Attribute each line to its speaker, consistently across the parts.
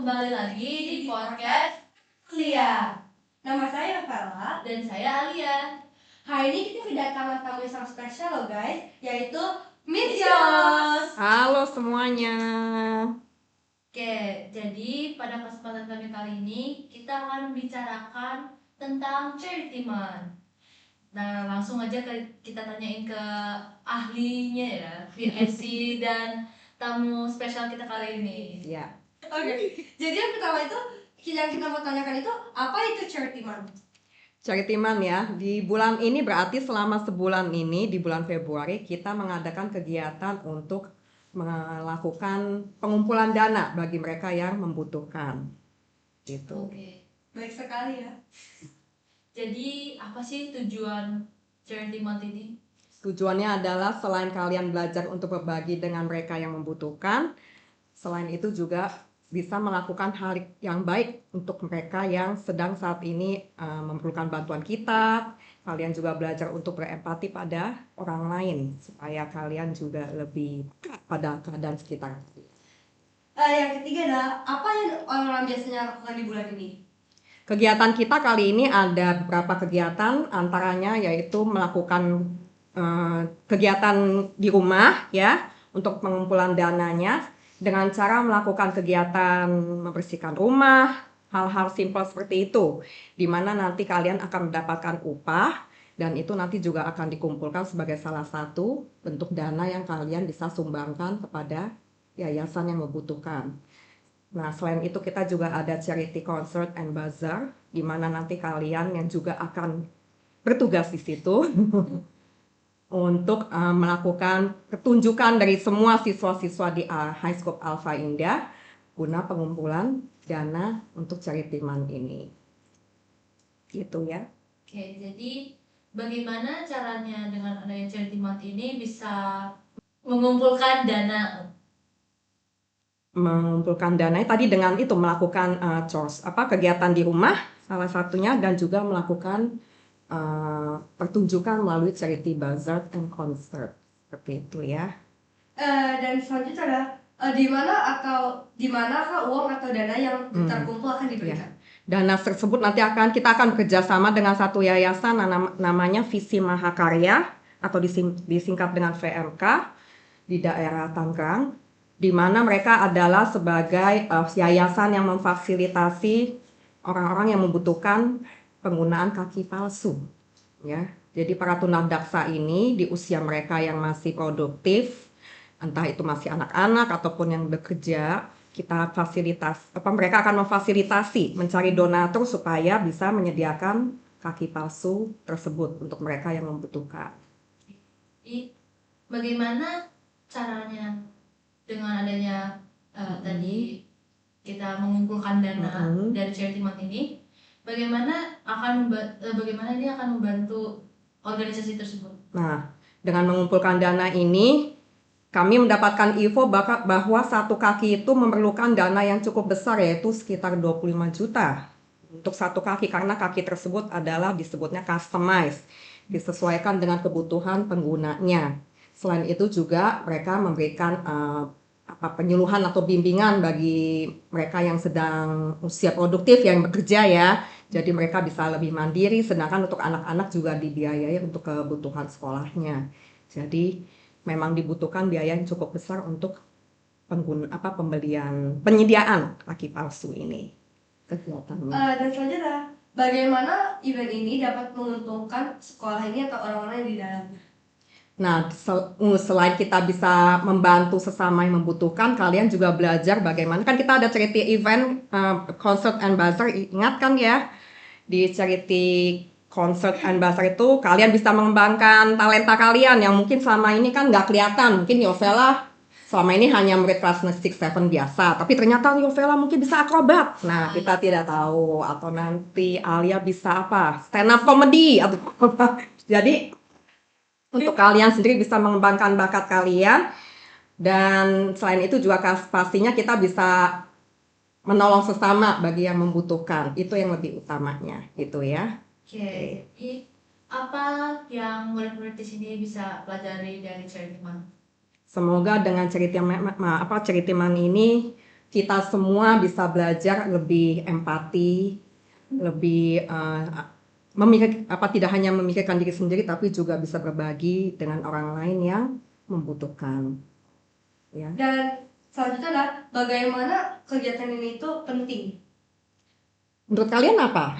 Speaker 1: kembali lagi di podcast Alia.
Speaker 2: Nama saya Vela
Speaker 1: Dan saya Alia.
Speaker 2: Hari ini kita kedatangan tamu yang sangat spesial loh guys, yaitu Miss Yos.
Speaker 3: Halo semuanya.
Speaker 1: Oke, jadi pada kesempatan kali ini kita akan membicarakan tentang charity month. Nah, langsung aja kita tanyain ke ahlinya ya, VSC dan tamu spesial kita kali ini.
Speaker 3: Ya.
Speaker 2: Oke. Jadi yang pertama itu yang kita mau tanyakan itu apa itu charity month?
Speaker 3: Charity Month ya. Di bulan ini berarti selama sebulan ini di bulan Februari kita mengadakan kegiatan untuk melakukan pengumpulan dana bagi mereka yang membutuhkan. Gitu.
Speaker 1: Oke.
Speaker 2: Baik sekali ya.
Speaker 1: Jadi apa sih tujuan charity month ini?
Speaker 3: Tujuannya adalah selain kalian belajar untuk berbagi dengan mereka yang membutuhkan, selain itu juga bisa melakukan hal yang baik untuk mereka yang sedang saat ini memerlukan bantuan kita. Kalian juga belajar untuk berempati pada orang lain supaya kalian juga lebih pada keadaan sekitar.
Speaker 2: Yang ketiga adalah apa yang orang-orang biasanya lakukan di bulan ini?
Speaker 3: Kegiatan kita kali ini ada beberapa kegiatan, antaranya yaitu melakukan kegiatan di rumah ya untuk pengumpulan dananya dengan cara melakukan kegiatan membersihkan rumah, hal-hal simpel seperti itu, di mana nanti kalian akan mendapatkan upah dan itu nanti juga akan dikumpulkan sebagai salah satu bentuk dana yang kalian bisa sumbangkan kepada yayasan yang membutuhkan. Nah, selain itu kita juga ada charity concert and bazaar, di mana nanti kalian yang juga akan bertugas di situ untuk melakukan pertunjukan dari semua siswa-siswa di High School Alpha Indah guna pengumpulan dana untuk charity month ini. Gitu ya.
Speaker 1: Oke, jadi bagaimana caranya dengan adanya charity month ini bisa mengumpulkan dana?
Speaker 3: Mengumpulkan dana tadi dengan itu melakukan chores, kegiatan di rumah salah satunya, dan juga melakukan pertunjukan melalui charity bazaar and concert seperti itu ya.
Speaker 2: Dan selanjutnya adalah di manakah uang atau dana yang terkumpul akan diberikan?
Speaker 3: Ya. Dana tersebut nanti kita akan bekerjasama dengan satu yayasan namanya Visi Mahakarya atau disingkat dengan VMK di daerah Tangerang, di mana mereka adalah sebagai yayasan yang memfasilitasi orang-orang yang membutuhkan penggunaan kaki palsu ya. Jadi para tunadaksa ini di usia mereka yang masih produktif, entah itu masih anak-anak ataupun yang bekerja, mereka akan memfasilitasi mencari donatur supaya bisa menyediakan kaki palsu tersebut untuk mereka yang membutuhkan.
Speaker 1: Bagaimana caranya dengan adanya tadi kita mengumpulkan dana dari charity month ini? Bagaimana ini akan membantu organisasi tersebut?
Speaker 3: Nah, dengan mengumpulkan dana ini, kami mendapatkan info bahwa satu kaki itu memerlukan dana yang cukup besar, yaitu sekitar 25 juta untuk satu kaki, karena kaki tersebut adalah disebutnya customized, disesuaikan dengan kebutuhan penggunanya. Selain itu juga mereka memberikan penyuluhan atau bimbingan bagi mereka yang sedang usia produktif yang bekerja ya. Jadi mereka bisa lebih mandiri, sedangkan untuk anak-anak juga dibiayai untuk kebutuhan sekolahnya. Jadi memang dibutuhkan biaya yang cukup besar untuk penyediaan kaki palsu ini. Kegiatannya.
Speaker 2: Dan selanjutnya, bagaimana event ini dapat menguntungkan sekolah ini atau orang-orang yang di dalamnya?
Speaker 3: Nah, selain kita bisa membantu sesama yang membutuhkan, kalian juga belajar bagaimana. Kan kita ada charity event, concert and bazaar, ingat kan ya? Di charity concert and bazaar itu kalian bisa mengembangkan talenta kalian yang mungkin selama ini kan nggak kelihatan. Mungkin Yovela selama ini hanya murid kelas 6-7 biasa, tapi ternyata Yovela mungkin bisa akrobat. Nah, kita tidak tahu. Atau nanti Alia bisa stand up comedy atau apa. Jadi untuk kalian sendiri bisa mengembangkan bakat kalian, dan selain itu juga pastinya kita bisa menolong sesama bagi yang membutuhkan. Itu yang lebih utamanya gitu ya.
Speaker 1: Oke. Jadi apa yang murid-murid di sini bisa pelajari dari charity month?
Speaker 3: Semoga dengan charity month ini kita semua bisa belajar lebih empati, lebih tidak hanya memikirkan diri sendiri tapi juga bisa berbagi dengan orang lain yang membutuhkan. Ya.
Speaker 2: Dan selanjutnya adalah bagaimana kegiatan ini itu penting.
Speaker 3: Menurut kalian apa?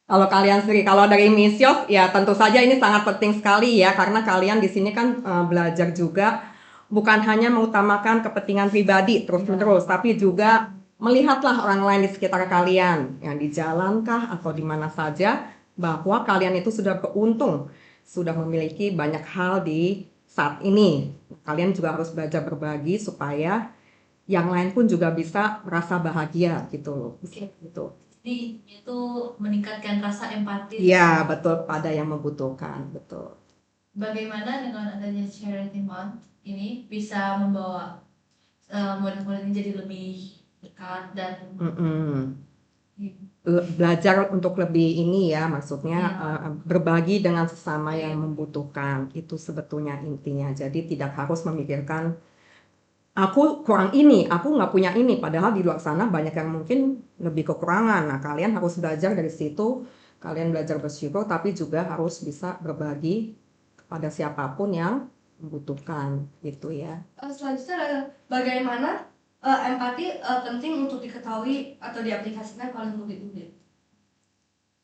Speaker 3: Kalau kalian sendiri, kalau dari Misios, ya tentu saja ini sangat penting sekali ya, karena kalian di sini kan belajar juga bukan hanya mengutamakan kepentingan pribadi terus-menerus, tapi juga melihatlah orang lain di sekitar kalian, yang di jalan kah atau di mana saja, bahwa kalian itu sudah beruntung, sudah memiliki banyak hal di saat ini. Kalian juga harus belajar berbagi supaya yang lain pun juga bisa merasa bahagia gitu loh. Gitu.
Speaker 1: Jadi itu meningkatkan rasa empati.
Speaker 3: Iya, betul, pada yang membutuhkan, betul.
Speaker 1: Bagaimana dengan adanya Charity Month ini bisa membawa murid-murid ini jadi lebih dekat dan
Speaker 3: Belajar untuk lebih ini ya, maksudnya
Speaker 1: Ya.
Speaker 3: berbagi dengan sesama
Speaker 1: Iya.
Speaker 3: yang membutuhkan, itu sebetulnya intinya. Jadi tidak harus memikirkan aku kurang ini, aku nggak punya ini, padahal di luar sana banyak yang mungkin lebih kekurangan. Nah, kalian harus belajar dari situ, kalian belajar bersyukur, tapi juga harus bisa berbagi kepada siapapun yang membutuhkan, gitu ya.
Speaker 2: Selanjutnya adalah bagaimana empati penting untuk diketahui atau diaplikasikan oleh murid-murid.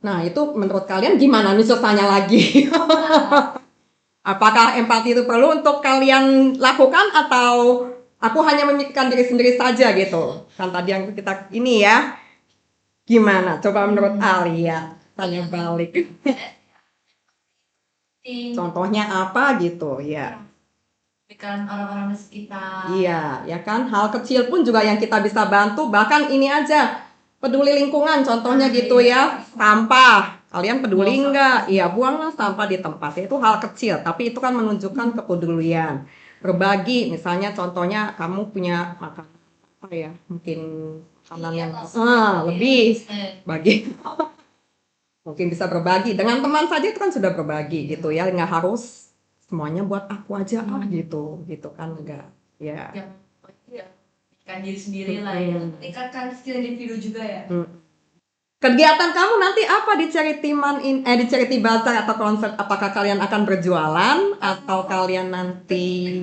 Speaker 3: Nah, itu menurut kalian gimana? Misal tanya lagi. Apakah empati itu perlu untuk kalian lakukan atau aku hanya memikirkan diri sendiri saja gitu? Kan tadi yang kita ini ya. Gimana? Coba menurut Alia, tanya balik. Contohnya apa gitu ya?
Speaker 1: Bukan orang-orang di sekitar.
Speaker 3: Iya, ya kan? Hal kecil pun juga yang kita bisa bantu, bahkan ini aja. Peduli lingkungan, contohnya gitu ya. Sampah. Kalian peduli
Speaker 1: Buang
Speaker 3: nggak? Iya, buanglah sampah di tempat. Itu hal kecil, tapi itu kan menunjukkan kepedulian. Berbagi, misalnya contohnya kamu punya makan apa ya? Mungkin makanan yang lebih bagi. Mungkin bisa berbagi dengan teman saja, itu kan sudah berbagi gitu ya, nggak harus semuanya buat aku aja gitu kan enggak ya.
Speaker 1: Ya, kan diri sendiri lah ya.
Speaker 2: Tingkatkan skill individu juga ya.
Speaker 3: Kegiatan kamu nanti apa di di Charity Bazaar atau konser? Apakah kalian akan berjualan atau kalian nanti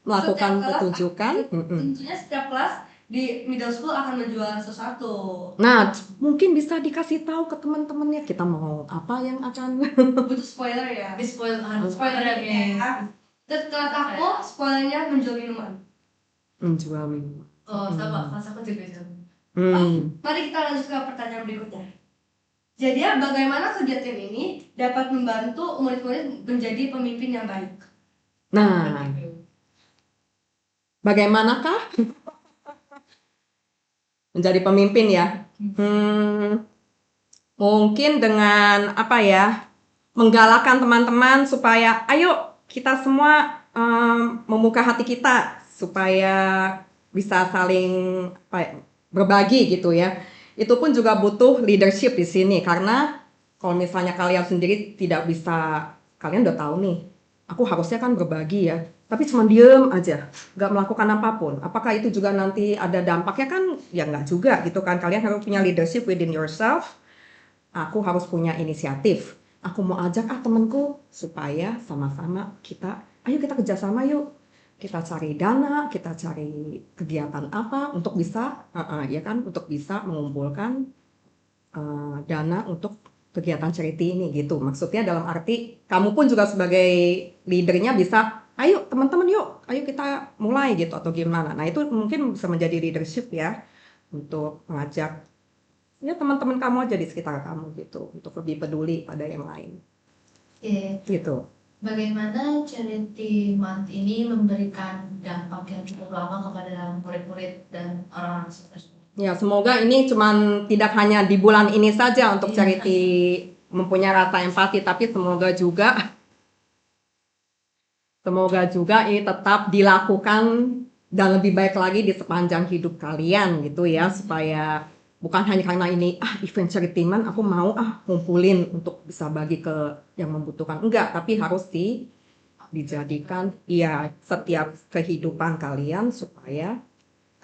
Speaker 3: melakukan pertunjukan?
Speaker 2: Tentunya setiap kelas di middle school akan menjual sesuatu.
Speaker 3: Nah, mungkin bisa dikasih tahu ke teman-temannya kita mau apa yang akan.
Speaker 2: Butuh spoiler ya.
Speaker 1: Spoiler ya.
Speaker 2: Dan kelas aku spoilernya menjual minuman.
Speaker 3: Menjual minuman.
Speaker 1: Oh, sama kelas aku juga jual.
Speaker 2: Mari kita lanjut ke pertanyaan berikutnya. Jadi bagaimana kegiatan ini dapat membantu murid-murid menjadi pemimpin yang baik?
Speaker 3: Nah, bagaimanakah menjadi pemimpin ya? Mungkin dengan apa ya? Menggalakkan teman-teman supaya ayo kita semua membuka hati kita supaya bisa saling berbagi gitu ya. Itu pun juga butuh leadership di sini, karena kalau misalnya kalian sendiri tidak bisa, kalian udah tahu nih, aku harusnya kan berbagi ya, tapi cuma diem aja, nggak melakukan apapun. Apakah itu juga nanti ada dampaknya? Kan ya nggak juga gitu kan. Kalian harus punya leadership within yourself. Aku harus punya inisiatif. Aku mau ajak temanku supaya sama-sama ayo kita kerjasama yuk. Kita cari dana, kita cari kegiatan apa untuk bisa, ya kan, untuk bisa mengumpulkan dana untuk kegiatan charity ini gitu. Maksudnya dalam arti kamu pun juga sebagai leadernya bisa, ayo teman-teman yuk, ayo kita mulai gitu atau gimana. Nah itu mungkin bisa menjadi leadership ya, untuk mengajak ya teman-teman kamu aja di sekitar kamu gitu, untuk lebih peduli pada yang lain. Gitu.
Speaker 1: Bagaimana Charity Month ini memberikan dampak yang cukup lama kepada murid-murid dan orang-orang sekitar?
Speaker 3: Ya, semoga ini cuman tidak hanya di bulan ini saja untuk charity mempunyai rasa empati, tapi semoga juga ini tetap dilakukan dan lebih baik lagi di sepanjang hidup kalian gitu ya, supaya bukan hanya karena ini event charity month aku mau ngumpulin untuk bisa bagi ke yang membutuhkan, enggak, tapi harus dijadikan ya setiap kehidupan kalian supaya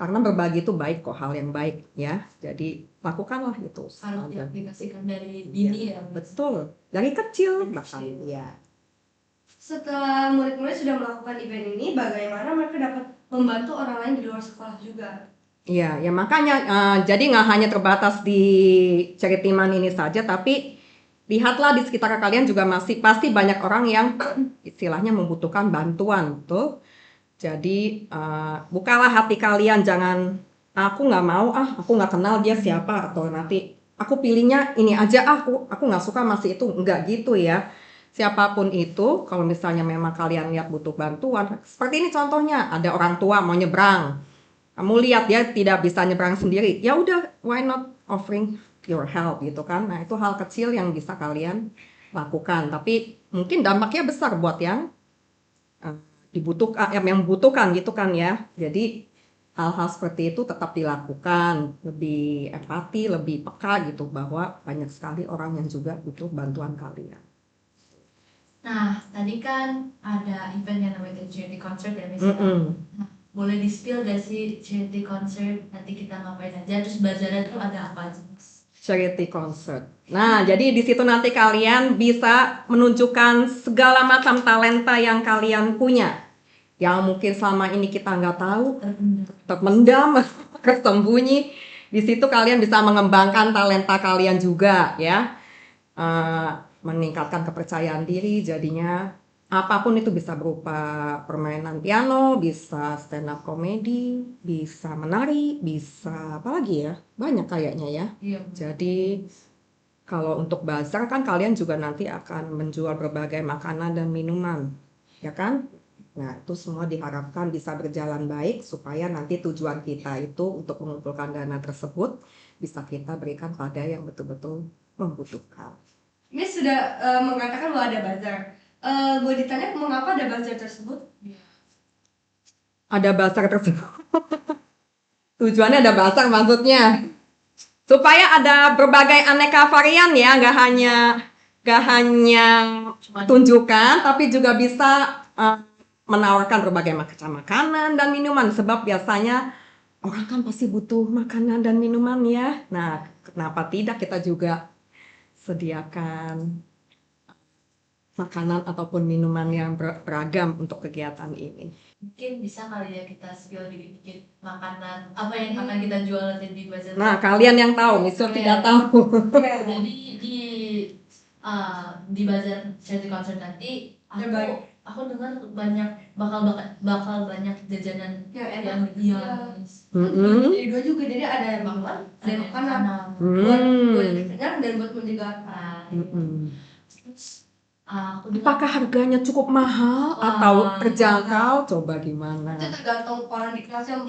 Speaker 3: Karena berbagi itu baik kok, hal yang baik ya. Jadi lakukanlah itu.
Speaker 1: Harus diaplikasikan dari dini ya.
Speaker 3: Betul, dari kecil bahkan ya.
Speaker 2: Setelah murid-murid sudah melakukan event ini, bagaimana mereka dapat membantu orang lain di luar sekolah juga?
Speaker 3: Iya, ya makanya jadi nggak hanya terbatas di Ceritiman ini saja, tapi lihatlah di sekitar kalian juga masih pasti banyak orang yang istilahnya membutuhkan bantuan, tuh. Jadi bukalah hati kalian, jangan aku nggak mau aku nggak kenal dia siapa, atau nanti aku pilihnya ini aja, aku nggak suka masih itu, nggak gitu ya. Siapapun itu, kalau misalnya memang kalian lihat butuh bantuan, seperti ini contohnya, ada orang tua mau nyebrang, kamu lihat dia tidak bisa nyebrang sendiri, ya udah, why not offering your help gitu kan. Nah itu hal kecil yang bisa kalian lakukan, tapi mungkin dampaknya besar buat yang yang membutuhkan gitu kan ya. Jadi hal-hal seperti itu tetap dilakukan, lebih empati, lebih peka gitu, bahwa banyak sekali orang yang juga butuh bantuan kalian.
Speaker 1: Nah, tadi kan ada event yang namanya charity concert ya misalnya. Nah, boleh di-spill gak sih charity concert, nanti kita ngapain aja, terus bazarnya tuh ada apa aja?
Speaker 3: Charity concert. Nah, jadi di situ nanti kalian bisa menunjukkan segala macam talenta yang kalian punya, yang mungkin selama ini kita nggak tahu, terpendam, tersembunyi. Di situ kalian bisa mengembangkan talenta kalian juga, ya, meningkatkan kepercayaan diri. Jadinya apapun itu, bisa berupa permainan piano, bisa stand up comedy, bisa menari, bisa apa lagi ya, banyak kayaknya ya.
Speaker 1: Iya.
Speaker 3: Jadi kalau untuk bazar kan kalian juga nanti akan menjual berbagai makanan dan minuman, ya kan? Nah itu semua diharapkan bisa berjalan baik, supaya nanti tujuan kita itu untuk mengumpulkan dana tersebut bisa kita berikan pada yang betul-betul membutuhkan.
Speaker 2: Ini sudah mengatakan bahwa ada bazar. Boleh ditanya mengapa ada bazar tersebut?
Speaker 3: Ada bazar tersebut. Tujuannya ada bazar maksudnya supaya ada berbagai aneka varian ya, nggak hanya tunjukkan, tapi juga bisa menawarkan berbagai macam makanan dan minuman, sebab biasanya orang kan pasti butuh makanan dan minuman ya. Nah, kenapa tidak kita juga sediakan makanan ataupun minuman yang beragam untuk kegiatan ini.
Speaker 1: Mungkin bisa kali ya kita spill dikit-dikit makanan apa yang akan kita jual nanti di bazar.
Speaker 3: Nah, kalian yang tahu, Mister tidak tahu.
Speaker 1: Jadi di bazar charity concert nanti aku dengar bakal banyak jajanan yang
Speaker 2: Jadi dua juga, jadi ada yang makan, ada yang makanan. Buat kenyang dan buat menjaga.
Speaker 3: Apakah harganya cukup mahal atau terjangkau? Coba gimana?
Speaker 2: Itu tergantung orang di kelas yang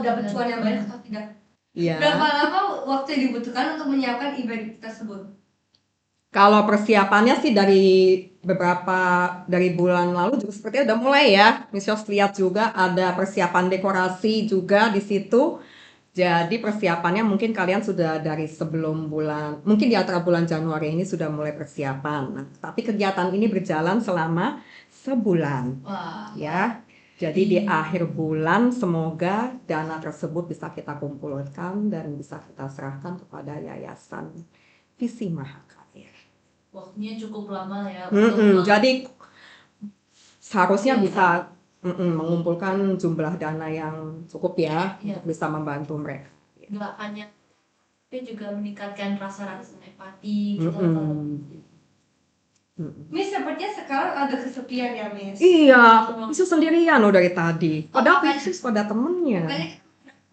Speaker 2: dapat cuan yang banyak atau tidak.
Speaker 3: Iya.
Speaker 2: Berapa lama waktu yang dibutuhkan untuk menyiapkan event tersebut?
Speaker 3: Kalau persiapannya sih dari bulan lalu juga sepertinya udah mulai ya. Misalnya lihat juga ada persiapan dekorasi juga di situ. Jadi persiapannya mungkin kalian sudah dari sebelum mungkin di antara bulan Januari ini sudah mulai persiapan. Nah, tapi kegiatan ini berjalan selama sebulan. Ya. Jadi di akhir bulan semoga dana tersebut bisa kita kumpulkan dan bisa kita serahkan kepada Yayasan Visi Mahakarya.
Speaker 1: Waktunya cukup lama ya.
Speaker 3: Jadi seharusnya bisa mengumpulkan jumlah dana yang cukup ya, untuk bisa membantu mereka.
Speaker 1: Nggak hanya, tapi juga meningkatkan rasa-rasa empati gitu.
Speaker 2: Miss, sepertinya sekarang agak kesepian ya, Miss.
Speaker 3: Iya, Miss sendirian loh dari tadi. Padahal Miss pada temennya.
Speaker 2: Makanya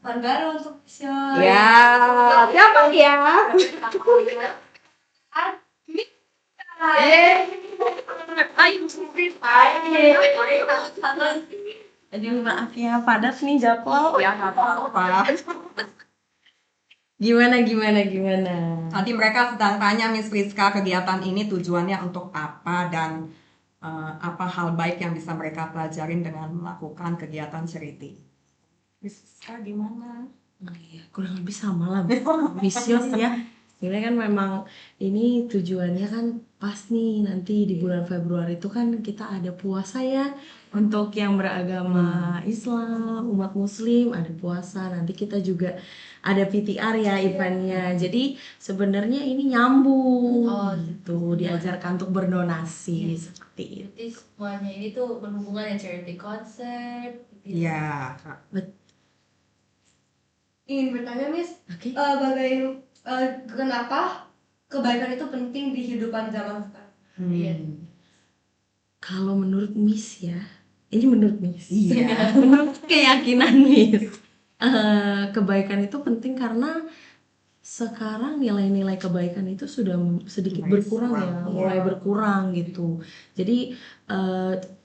Speaker 2: baru untuk show.
Speaker 3: Ya, siapa ya?
Speaker 4: Aduh, maaf ya, padat nih jadwal.
Speaker 3: Ya, nggak apa-apa.
Speaker 4: Gimana?
Speaker 3: Tadi mereka sedang tanya Miss Rizka, kegiatan ini tujuannya untuk apa dan apa hal baik yang bisa mereka pelajarin dengan melakukan kegiatan charity. Miss Rizka gimana?
Speaker 4: Iya, kurang lebih sama lah, ambisius ya. Sebenarnya kan memang ini tujuannya kan pas nih nanti di bulan Februari itu kan kita ada puasa ya untuk yang beragama Islam, umat Muslim ada puasa. Nanti kita juga ada PTR ya eventnya. Jadi sebenarnya ini nyambung
Speaker 1: Oh,
Speaker 4: gitu, diajarkan untuk berdonasi seperti itu.
Speaker 1: Jadi semuanya ini tuh berhubungan ya, charity concert gitu.
Speaker 3: Iya.
Speaker 2: Ingin bertanya Miss,
Speaker 4: Oke.
Speaker 2: kenapa kebaikan itu penting di kehidupan zaman sekarang?
Speaker 1: Iya.
Speaker 4: Kalau menurut Miss ya, ini menurut Miss.
Speaker 3: Iya.
Speaker 4: Menurut keyakinan Miss, kebaikan itu penting karena sekarang nilai-nilai kebaikan itu sudah sedikit
Speaker 3: Mulai
Speaker 4: berkurang ya,
Speaker 3: kurang.
Speaker 4: mulai berkurang gitu. Jadi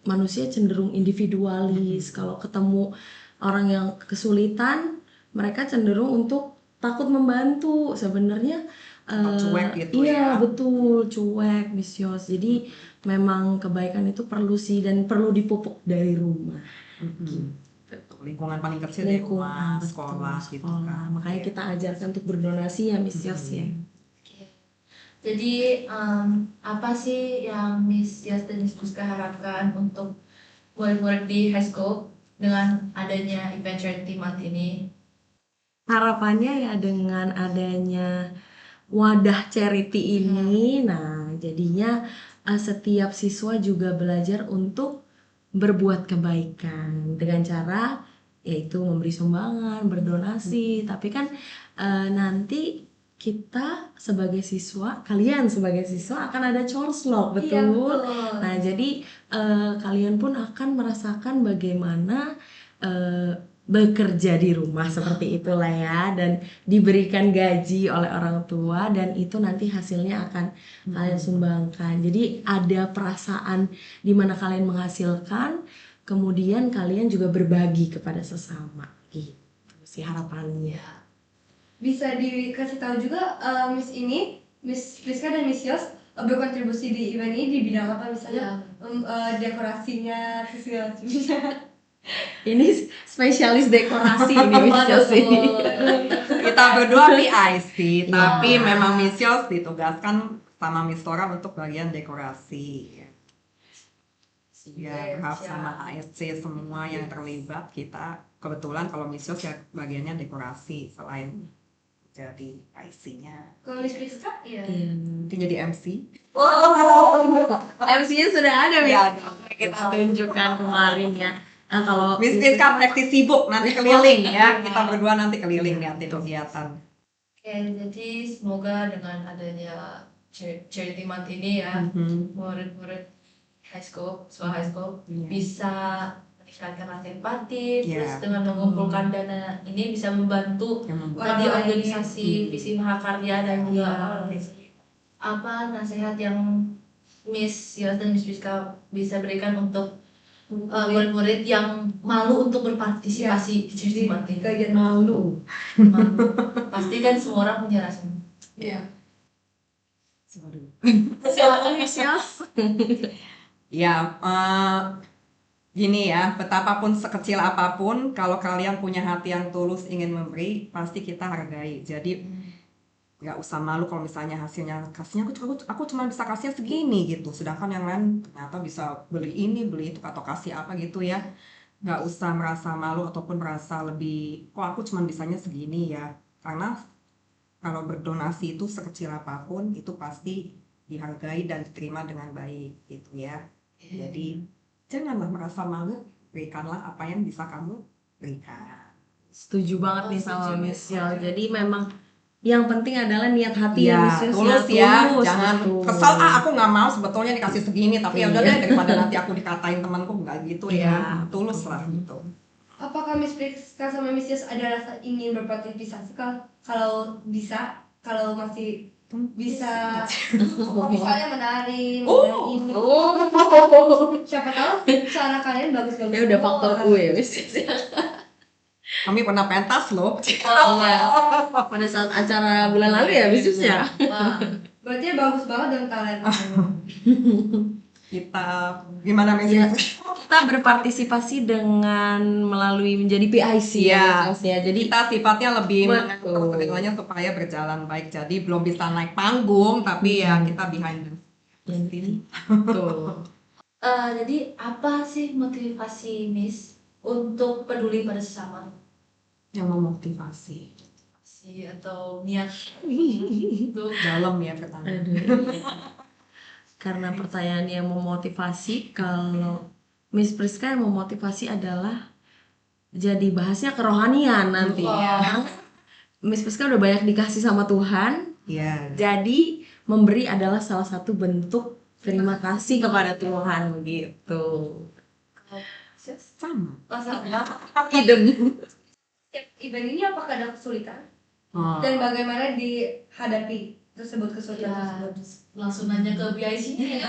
Speaker 4: manusia cenderung individualis. Kalau ketemu orang yang kesulitan, mereka cenderung untuk takut membantu. Sebenarnya
Speaker 3: Atau cuek gitu
Speaker 4: iya
Speaker 3: ya.
Speaker 4: betul, cuek, Miss Yos. Jadi memang kebaikan itu perlu sih dan perlu dipupuk dari rumah.
Speaker 3: Lingkungan paling kecil di rumah,
Speaker 4: betul,
Speaker 3: sekolah gitu
Speaker 4: sekolah.
Speaker 3: kan.
Speaker 4: Makanya
Speaker 3: Iya.
Speaker 4: kita ajarkan untuk berdonasi ya Miss Yos ya.
Speaker 1: Jadi apa sih yang Miss Yas dan Miss Puska harapkan untuk murid-murid di high school dengan adanya event charity month ini?
Speaker 4: Harapannya ya dengan adanya wadah charity ini, nah jadinya setiap siswa juga belajar untuk berbuat kebaikan dengan cara yaitu memberi sumbangan, berdonasi. Tapi kan nanti kita sebagai siswa, kalian sebagai siswa akan ada chores log, betul?
Speaker 2: Iya, betul.
Speaker 4: Nah jadi kalian pun akan merasakan bagaimana bekerja di rumah seperti itulah ya, dan diberikan gaji oleh orang tua, dan itu nanti hasilnya akan kalian sumbangkan. Jadi ada perasaan di mana kalian menghasilkan, kemudian kalian juga berbagi kepada sesama gitu sih harapannya.
Speaker 2: Bisa dikasih tahu juga Miss Priska dan Miss Yos berkontribusi di event ini di bidang apa, misalnya dekorasinya, segala macamnya.
Speaker 4: Ini spesialis dekorasi ini Miss Yos ini.
Speaker 3: Kita berdua PIC,
Speaker 4: Iya.
Speaker 3: tapi memang Miss Yos ditugaskan sama Miss Tora untuk bagian dekorasi. Ya, berharap sama ASC semua yang terlibat, kita kebetulan kalau Miss Yos ya bagiannya dekorasi selain jadi IC-nya.
Speaker 2: Kalau Miss Priska, iya.
Speaker 3: Nanti jadi MC.
Speaker 4: MC-nya sudah ada Miss.
Speaker 3: Ya,
Speaker 4: Kita tunjukkan kemarin ya. Nah, kalau
Speaker 3: Miss Priska praktis sibuk, nanti keliling ya. Kita berdua nanti keliling liatin kegiatan.
Speaker 1: Oke, jadi semoga dengan adanya charity month ini ya, murid-murid high school, high school bisa meningkatkan rasa empati, terus dengan mengumpulkan dana ini bisa membantu tadi organisasi visi mahakarya dan juga apa nasihat yang Miss Yos dan Miss Priska bisa berikan untuk murid-murid yang malu untuk berpartisipasi di charity month ini.
Speaker 4: malu.
Speaker 1: Pasti kan semua orang punya rasa.
Speaker 2: Iya.
Speaker 4: Silakan Miss Yos.
Speaker 3: Ya, gini ya, betapapun sekecil apapun, kalau kalian punya hati yang tulus ingin memberi, pasti kita hargai. Jadi nggak usah malu kalau misalnya kasihnya aku cuma bisa kasihnya segini gitu, sedangkan yang lain ternyata bisa beli ini beli itu atau kasih apa gitu ya. Nggak usah merasa malu ataupun merasa lebih kok aku cuma bisanya segini ya, karena kalau berdonasi itu sekecil apapun itu pasti dihargai dan diterima dengan baik gitu ya. Jadi janganlah merasa malu, berikanlah apa yang bisa kamu berikan.
Speaker 4: Setuju banget nih
Speaker 1: setuju.
Speaker 4: sama Miss Yos. Jadi memang yang penting adalah niat hati ya
Speaker 3: Iya,
Speaker 4: Miss Yos.
Speaker 3: tulus ya,
Speaker 4: Tulus,
Speaker 3: jangan
Speaker 4: betul.
Speaker 3: kesel aku nggak mau sebetulnya dikasih segini, tapi ya udah
Speaker 4: Iya.
Speaker 3: deh daripada nanti aku dikatain temanku nggak gitu
Speaker 4: Iya,
Speaker 3: ya, tulus lah gitu.
Speaker 2: Apakah Miss Priska sama Miss Yos ada rasa ingin berpartisipasi kalau bisa, kalau masih bisa, misalnya menari, ini. Siapa tahu cara kalian bagus-bagus.
Speaker 4: Ya udah faktor U ya Miss Yos.
Speaker 3: Kami pernah pentas loh.
Speaker 4: Pada saat acara bulan lalu ya Miss Yos ya.
Speaker 1: Wah,
Speaker 2: Berarti bagus banget dan talent.
Speaker 3: kita gimana
Speaker 4: Ya,
Speaker 3: Miss?
Speaker 4: kita berpartisipasi dengan melalui menjadi PIC
Speaker 3: Iya.
Speaker 4: Mas ya. Jadi
Speaker 3: Kita sifatnya lebih
Speaker 4: Betul.
Speaker 3: mengatur pertemuannya supaya berjalan baik. Jadi belum bisa naik panggung, tapi ya kita behind the scene.
Speaker 4: betul.
Speaker 1: Jadi apa sih motivasi Miss untuk peduli pada sesama?
Speaker 3: Yang memotivasi.
Speaker 1: Atau niat untuk
Speaker 3: Dalam ya pertanyaan.
Speaker 4: Aduh, iya. Karena pertanyaan yang memotivasi, kalau Miss Priska yang memotivasi adalah jadi bahasnya kerohanian nanti.
Speaker 1: Wah.
Speaker 4: Miss Priska udah banyak dikasih sama Tuhan,
Speaker 3: Iya.
Speaker 4: jadi memberi adalah salah satu bentuk terima kasih kepada Tuhan gitu.
Speaker 3: Sama.
Speaker 2: Masalah
Speaker 4: Idem.
Speaker 2: setiap event ini apakah ada kesulitan
Speaker 3: Oh.
Speaker 2: dan bagaimana dihadapi tersebut kesulitan
Speaker 1: Ya,
Speaker 2: tersebut?
Speaker 1: langsung nanya ke BIC-nya ya.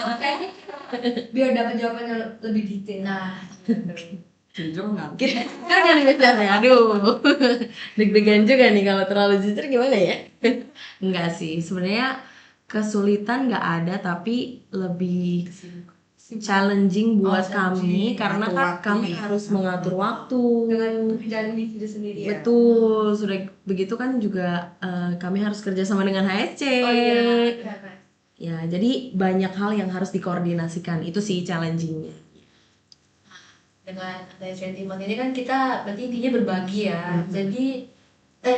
Speaker 2: Biar dapat jawaban yang lebih detail.
Speaker 1: Nah,
Speaker 3: Jujur nggak?
Speaker 4: Kita kan bicara, aduh, deg-degan juga nih kalau terlalu jujur gimana ya? Enggak sih, sebenarnya kesulitan nggak ada, tapi lebih challenging buat kami
Speaker 1: challenging.
Speaker 4: karena
Speaker 3: Atur
Speaker 4: kan
Speaker 3: waktu
Speaker 4: kami
Speaker 3: ya.
Speaker 4: harus mengatur waktu.
Speaker 2: Dengan pekerjaan individu sendiri.
Speaker 3: Iya.
Speaker 4: Betul, sudah begitu kan juga kami harus kerja sama dengan HSC.
Speaker 2: Oh iya.
Speaker 4: Ya, jadi banyak hal yang harus dikoordinasikan. Itu sih challengingnya.
Speaker 1: dengan adanya charity month ini kan kita berarti intinya berbagi ya. Jadi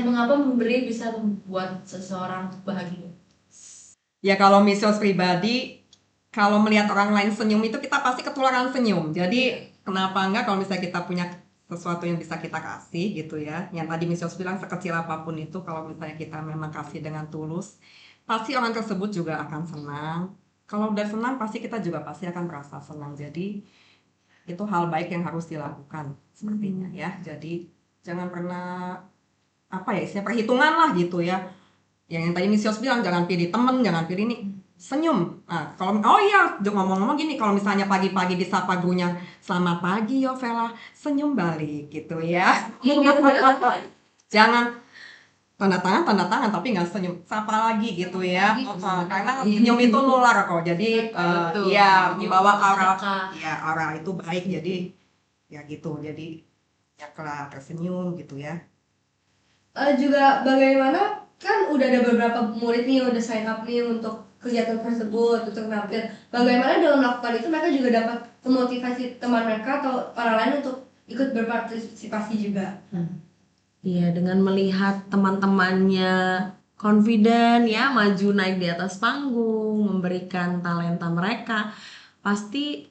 Speaker 1: mengapa memberi bisa membuat seseorang bahagia?
Speaker 3: Ya kalau misos pribadi, kalau melihat orang lain senyum itu kita pasti ketularan senyum. Jadi kenapa enggak kalau misalnya kita punya sesuatu yang bisa kita kasih gitu ya. Yang tadi misos bilang sekecil apapun itu kalau misalnya kita memang kasih dengan tulus, pasti orang tersebut juga akan senang. Kalau udah senang pasti kita juga pasti akan merasa senang. Jadi itu hal baik yang harus dilakukan sepertinya ya. Jadi jangan pernah apa ya istilahnya perhitungan lah gitu ya. Yang tadi Misios bilang jangan pilih temen, jangan pilih ini senyum. Nah, kalau oh iya, ngomong-ngomong gini, kalau misalnya pagi-pagi disapa gurunya, selamat pagi yo Vela, senyum balik gitu ya. Jangan tanda tangan tapi nggak senyum, sapa lagi gitu ya. Karena senyum itu nular kok. Jadi
Speaker 4: Betul.
Speaker 3: ya membawa aura,
Speaker 1: Sedekah.
Speaker 3: ya aura itu baik. Jadi ya gitu. Jadi ya kalau tersenyum gitu ya.
Speaker 2: Juga bagaimana kan udah ada beberapa murid nih udah sign up nih untuk kegiatan tersebut untuk tampil. Bagaimana dalam melakukan itu mereka juga dapat memotivasi teman mereka atau orang lain untuk ikut berpartisipasi juga.
Speaker 4: Iya, dengan melihat teman-temannya confident ya, maju naik di atas panggung, memberikan talenta mereka, pasti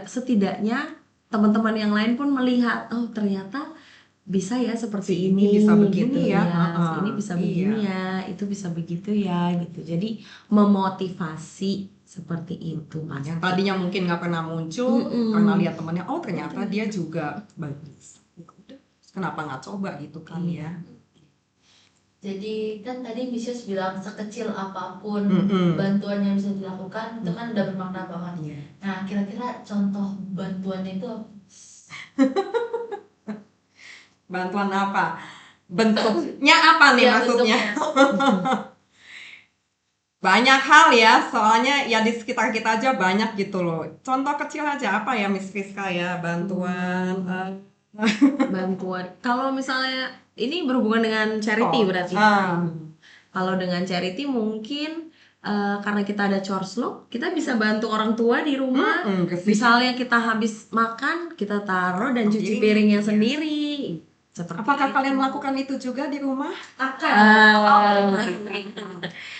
Speaker 4: setidaknya teman-teman yang lain pun melihat, oh ternyata bisa ya seperti ini,
Speaker 3: Bisa begini
Speaker 4: gitu
Speaker 3: ya,
Speaker 4: si ini bisa begini ya, itu bisa begitu ya, gitu. Jadi memotivasi seperti itu, Mas.
Speaker 3: Yang tadinya mungkin nggak pernah muncul, karena lihat temennya, oh ternyata dia juga bagus. Kenapa nggak coba gitu kan ya?
Speaker 1: Jadi kan tadi Misius bilang sekecil apapun
Speaker 3: Mm-mm.
Speaker 1: bantuan yang bisa dilakukan itu kan udah bermakna banget.
Speaker 3: Iya.
Speaker 1: Nah, kira-kira contoh bantuan itu apa?
Speaker 3: Bantuan apa? Bentuknya apa nih
Speaker 1: Ya,
Speaker 3: maksudnya?
Speaker 1: bentuknya.
Speaker 3: Banyak hal ya, soalnya ya di sekitar kita aja banyak gitu loh. Contoh kecil aja apa ya Miss Friska ya, bantuan.
Speaker 4: Bantuan. Kalau misalnya ini berhubungan dengan charity berarti. Kalau dengan charity mungkin karena kita ada chores loh, kita bisa bantu orang tua di rumah. Misalnya kita habis makan, kita taruh dan cuci piringnya sendiri. Seperti
Speaker 3: Apakah
Speaker 4: itu.
Speaker 3: kalian melakukan itu juga di rumah?
Speaker 2: Akan.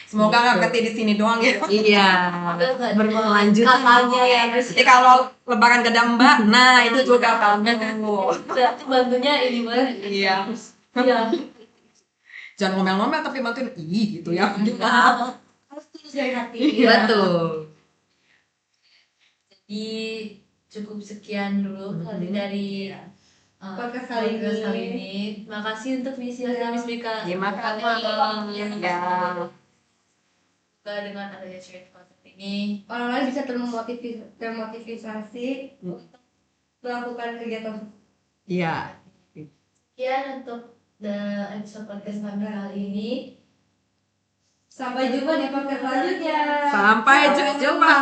Speaker 3: Semoga nggak berhenti di sini doang ya.
Speaker 4: Iya. Berlanjut.
Speaker 1: Katanya ya,
Speaker 3: Jadi kalau Lebaran gada Mbak, nah itu juga bantu.
Speaker 1: berarti bantunya ini banget.
Speaker 3: Iya.
Speaker 1: Iya.
Speaker 3: Jangan ngomel-ngomel tapi bantuin gitu ya.
Speaker 2: Harus tulus dari hati.
Speaker 4: Betul.
Speaker 1: Jadi cukup sekian dulu kali dari
Speaker 2: Podcast kali ini.
Speaker 1: Terima kasih untuk Misius dan Miss Bika.
Speaker 3: Terima kasih. Ya.
Speaker 1: Semoga dengan adanya charity concept ini
Speaker 2: Orang lain bisa termotivasi untuk melakukan kegiatan.
Speaker 3: Iya.
Speaker 1: sekian untuk episode podcast kami kali ini.
Speaker 2: Sampai jumpa di podcast selanjutnya.
Speaker 3: Sampai jumpa.